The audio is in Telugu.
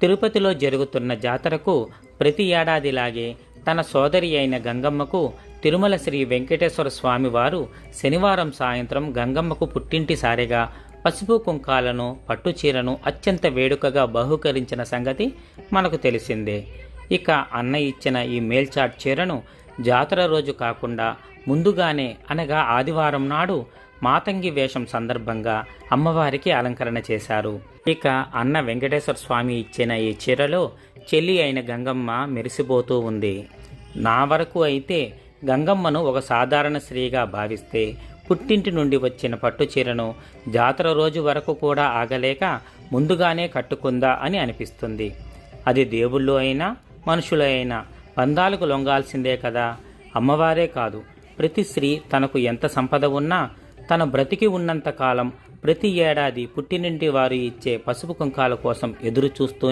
తిరుపతిలో జరుగుతున్న జాతరకు ప్రతి ఏడాదిలాగే తన సోదరి అయిన గంగమ్మకు తిరుమల శ్రీ వెంకటేశ్వర స్వామి వారు శనివారం సాయంత్రం గంగమ్మకు పుట్టింటి సారిగా పసుపు కుంకాలను పట్టుచీరను అత్యంత వేడుకగా బహూకరించిన సంగతి మనకు తెలిసిందే. ఇక అన్న ఇచ్చిన ఈ మేల్చాట్ చీరను జాతర రోజు కాకుండా ముందుగానే అనగా ఆదివారం నాడు మాతంగి వేషం సందర్భంగా అమ్మవారికి అలంకరణ చేశారు. ఇక అన్న వెంకటేశ్వర స్వామి ఇచ్చిన ఈ చీరలో చెల్లి అయిన గంగమ్మ మెరిసిపోతూ ఉంది. నా వరకు అయితే గంగమ్మను ఒక సాధారణ స్త్రీగా భావిస్తే పుట్టింటి నుండి వచ్చిన పట్టు చీరను జాతర రోజు వరకు కూడా ఆగలేక ముందుగానే కట్టుకుందా అని అనిపిస్తుంది. అది దేవుళ్ళు అయినా మనుషులు అయినా బంధాలకు లొంగాల్సిందే కదా. అమ్మవారే కాదు, ప్రతి స్త్రీ తనకు ఎంత సంపద ఉన్నా తన బ్రతికి ఉన్నంత కాలం ప్రతి ఏడాది పుట్టినింటి వారు ఇచ్చే పసుపు కుంకాల కోసం ఎదురు చూస్తూనే